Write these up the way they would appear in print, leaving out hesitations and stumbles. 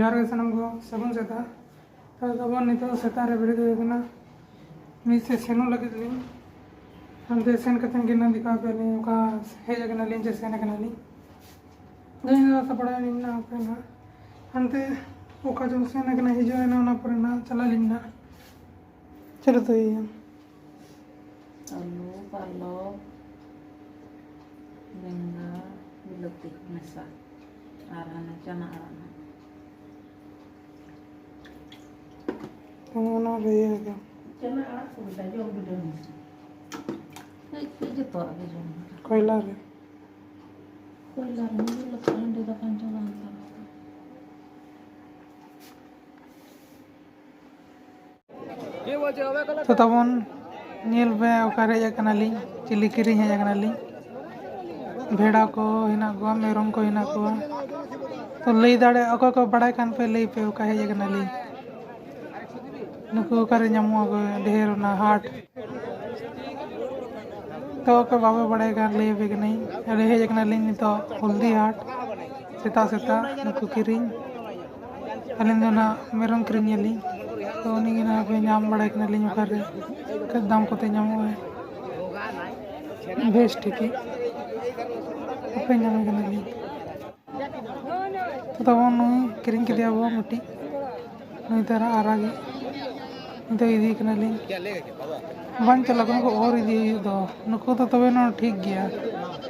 ᱡᱚᱦᱟᱨ ᱜᱮ ᱥᱟᱱᱟᱢ ᱠᱚ ᱥᱟᱹᱜᱩᱱ ᱥᱮᱛᱟᱜ ᱛᱚ ᱛᱟᱵᱚᱱ ᱱᱤᱛᱚᱜ ᱥᱮᱛᱟᱜ ᱨᱮ ᱵᱮᱨᱮᱫ ᱦᱩᱭ ᱟᱠᱟᱱᱟ ᱢᱤᱫ ᱥᱮᱫ ᱥᱮᱱᱚᱜ ᱞᱟᱹᱜᱤᱫ ᱞᱤᱧ ᱦᱟᱱᱛᱮ ᱥᱮᱱ ᱠᱟᱛᱮᱫ ᱜᱮ ᱫᱮᱠᱷᱟᱣ ᱯᱮᱭᱟᱞᱤᱧ ᱚᱠᱟ ᱦᱮᱡ ᱟᱠᱟᱱᱟᱞᱤᱧ ᱥᱮ ᱥᱮᱱ ᱟᱠᱟᱱᱟᱞᱤᱧ ᱜᱟᱹᱭ ᱥᱟᱯᱲᱟᱣ ᱞᱤᱧ ᱦᱟᱯᱮ ᱱᱟᱦᱟᱜ ᱦᱟᱱᱛᱮ ᱚᱠᱟ ᱪᱚᱝ ᱥᱮᱱ ᱟᱠᱟᱱᱟ ᱦᱤᱡᱩᱜ ᱟᱭ ᱚᱱᱟ ᱯᱚᱨᱮ ᱱᱟᱦᱟᱜ ᱪᱟᱞᱟᱜ ᱟᱹᱞᱤᱧ ᱱᱟᱦᱟᱜ ᱪᱮᱫ ᱩᱛᱩᱭᱮᱭᱟ आलू पालक बेंगन बिलाती मेसा और हने चना आड़ा ᱚᱱᱟ ᱨᱮᱭᱟᱜ चना आड़ा को बेटा जो बिडो नहीं जो तो आगे जो कोयला रे कोई लार नहीं लगता है दे दफन चना तो तबन नील पे ओकारे हेजकनालिኝ चिली किरिኝ हेजकनालिኝ भेड़ा को हिना को मेरम को हिना को तो लई दाड़े अको को बड़ाय कान पे लई पे ओका हेजकनालिኝ नुको ओकारे ᱧᱟᱢᱚᱜ को ढेर ना हाट तो को बाबा बड़ाय कान लई पे कनाई अरे हेजकनालिኝ नितो हल्दी हाट सेता सेता नुको किरिኝ अलिन दो ना मेरम किरिñलिኝ तो उन्हीं के ना पे नाम बड़ा कना लिंग कर दाम कोते नामो है बेस्ट ठीक है पे नाम कना लिंग तो तब नई किरिंग के दिया वो मिट्टी नई तरह आरागी तो इदी कना लिंग बन चला को और इदी दो नुको तो तबे न ठीक गया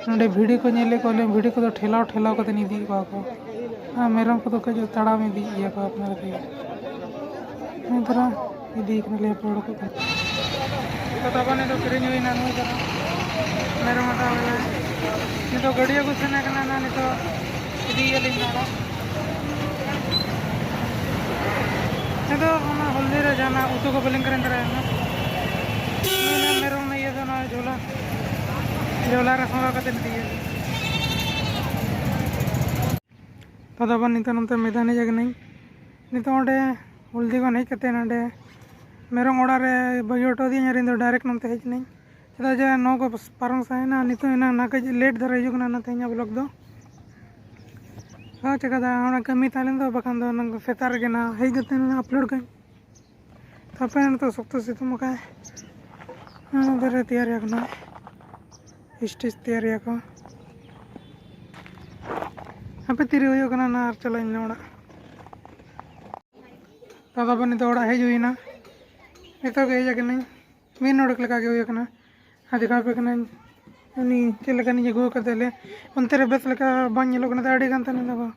नडे भिडी को नेले को ले भिडी को तो ठेलाव ठेलाव कते निदी को मेरम को तो कजो तड़ाम इदी या को अपना के तरह इदी कना ले पड़ को तो तबने तो किरिंग हुई ना नु तरह मेरे मटा वाला नि तो गड़िया को सेना कना ना नि तो इदी ये लिंग ना नि तो ना हल्दी रे जाना उतो को बलिंग करन तरह ना मेरे में ये तो ना झोला झोला रे सोरा कते दिए तो तबन नि तो नंते मैदानी जगह नहीं नि तो ओडे हल्दी को नहीं कते नाडे मेरम ओड़ा रे बगी ऑटो दी यार इंदो डायरेक्ट नंते हेज नहीं चदा जे नो को पारम साइना नितो इना ना के लेट धर हिजुक ना तेኛ ब्लॉग दो हा चका दा ओना कमी तालेन दो बखान दो नंग सेतार के ना हेज गते ना अपलोड कई तपेन तो सख्त सितुम का दरे तैयार याकना स्टेज तैयार याको हपे तिरी होयो कना ना चलाइन ना ओड़ा दादा बनी तो ओड़ा हेज हुईना नितो के हेज कना मीन ओडक लगा के होयो कना दिखा पे कना उनी चल कनी जगो कतेले उनते रे बेस लका बाñ ñelo कना दाड़ी गन तने दो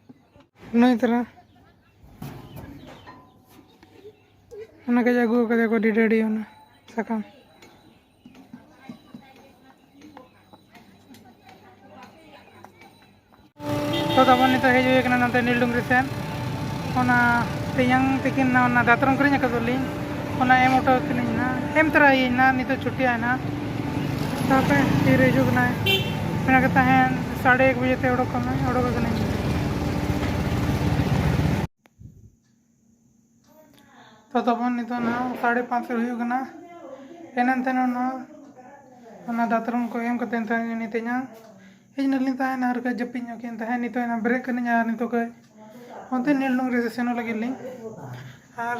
नई तरह उना के जगो कदे को डिडेडी उना सकाम तो तबन नितो हेज हुई कना नते नील डुंगरी सेन ओना तेयंग तकिन ना ओना दातरम करिñ कदलिñ ओना एम ऑटो किनिñ ना एम तरह ही ना नितो छुट्टी है ना तापे फिर हिजुग ना मेना कहता है 1:30 बजे ते ओडोक कना तो तबन नितो ना 5:30 हुई कना एनन तेन ओना दातरम को एम कते तने तेኛ हेज नलिन ताहे ना हर के जपिñ ओकेन ताहे नितो ना ब्रेक कनिñ आर नितो के onte नील डुंगरी से सेनो लगे लिंग और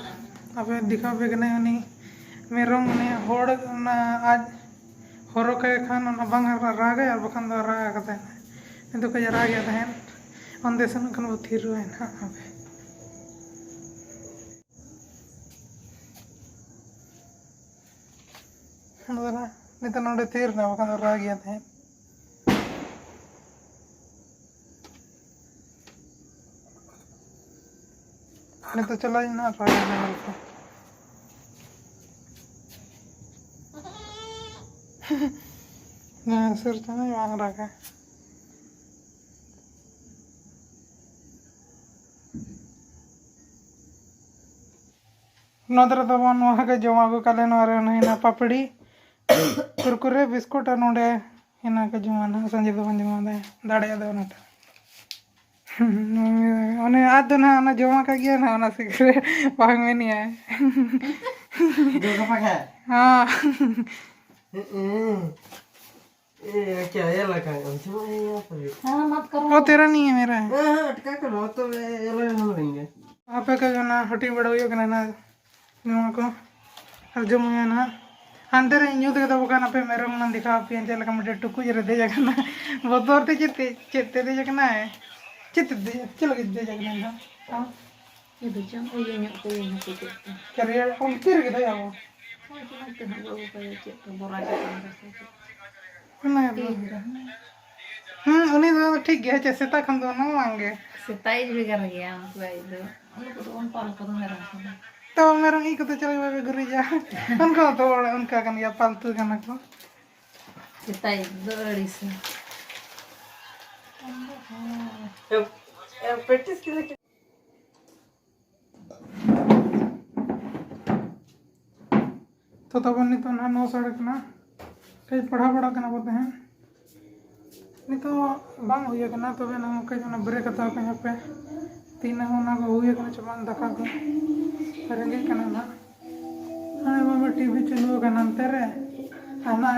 अब दिखा पे कने उनी मेरम ने होड़ ना आज होरो के खान ना बंग रागे और बखन दो रागा कते नितो के रागे तहन onde सन कन वो थिर है ना अबे हमरा नितो नोडे थिर ना बखन दो रागे तहन नहीं तो चला ही ना रागे ना को ना सर तना वांग रखा नोदर तबन वहां के जमा को काले नोरे नहीं ना पापड़ी कुरकुरे बिस्कुट नोडे हिना के जमा ना संजे दो जमा दे दाड़े दो ना ओने आज तो ना ना जमा का गया ना ना सिगरे भाग में नहीं आए जो का है हां ये क्या ये लगा है हाँ मत करो वो तेरा नहीं है मेरा है अटका करो तो ये लगा हम लेंगे आपे का ना हटी बड़ा हुई करना ना नुआ को और जमुया ना अंदर न्यू दे तो बकाना पे मेरे मन दिखा पे चल का मटे टुकु जरे दे जगना बदौर ते चित्ते दे जगना है चित्ते दे चल के दे जगना ना हां Itu cang, oh iya nyok tuh yang aku cek tuh. करिया हम तिर के दया वो Oh cuma kena bawa kayak cek tuh boraja kan rasa cek. ना Iya, उन्हीं तो ठीक है जैसे तक हम दोनों मांगे setai juga lagi yang aku itu. Aku tuh umpal kau tuh merah sama. तो मेरा ही को तो चले गए गुरुजा उनको तो उनका kan ya पालतू kan aku Setai dari sih. Practice के लिए तो तब नहीं तो ना 9 साढ़े ना कहीं पढ़ा करना बोलते हैं नहीं तो बांग हुई करना तो वे ना कहीं ना ब्रेक आता कहीं पे 3 ना को हुई करना चमान दखा को रेंगे करना ना हाँ बाबा टीवी चालू करना तेरे आना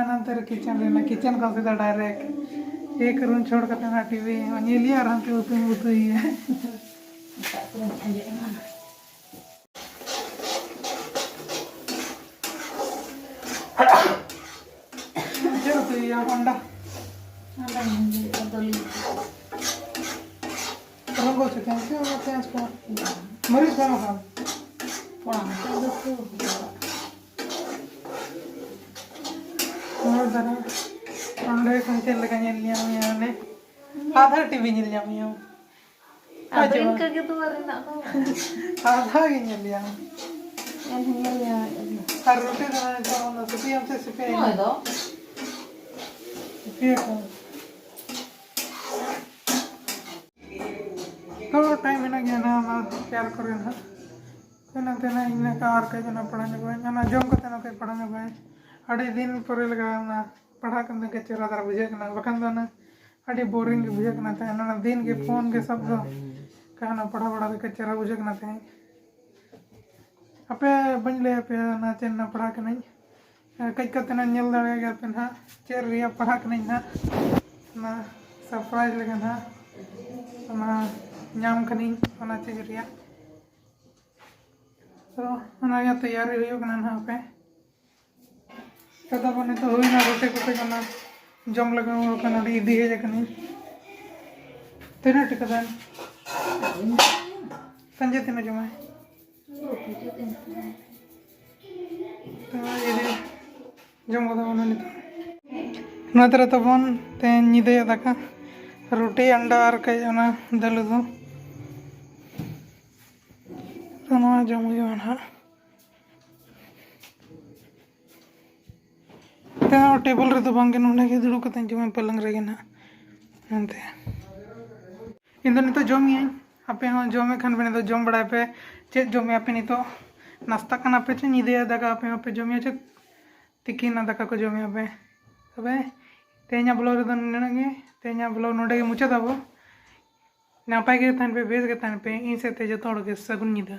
किचन लेना किचन का सीधा डायरेक्ट एक रूम छोड़ कर ना टीवी ये लिया रहा पे उतु ही है Tak kurang aja emang. चलो तो ये अंडा Ada yang jadi atau lihat. रंगो से कैसे होते हैं इसको मरीज का मसाला Pulang tuh tuh. और जरा अंडे कंचे लगाने लिया मैंने आधा टीवी नहीं लिया मैं Ada yang kayak gitu hari nak tahu. आधा ही नहीं लिया Yang tinggal ya. हर रोटी बनाने का होना सुपी हमसे सुपी Oh itu. सुपी को तो टाइम है ना क्या ना प्यार करें ना तेना तेना इन्हें कार के जना पढ़ाने को है ना जम को तेना के पढ़ाने को है अड़े दिन पर लगा ना पढ़ा करने के चेहरा दर बुझे ना बखन तो ना अड़े बोरिंग बुझे ना था ना दिन के फोन के सब कहना पढ़ा के चेहरा बुझे ना था अपे बन ले पे ना चेन्ना पढ़ा के नहीं कई कते ना नेल दड़े गया पे ना चेर रिया पढ़ा के नहीं ना सरप्राइज लगे ना ना नाम खनी ना चीज रिया तो ना तैयारी हुई ना पे कदा बने तो हुई ना रोटे को ना जम लगा ना इदी है जकनी तेरे टिकदान संजय तीन जमाए तो ये जम को बना नहीं ना तेरे तो बन ते निदे दाका रोटी अंडा और कई ना दल दो तो ना जम हुई ना टेबल रे तो बांगे नोंडे के दुड़ू कते जमे पलंग रे ना अंते इन दो नितो जमी आपे हो जमे खान बने तो जम बड़ा पे चे जमे आपे नितो नाश्ता खाना पे चे निदे दाका आपे आपे जमे चे तिकी ना दाका को जमे आपे तबे तेኛ ब्लॉग रे तो ननगे तेኛ ब्लॉग नोंडे के मुचा दाबो नापाय के थान पे बेस के थान पे इन से ते जतो के सगुन निदा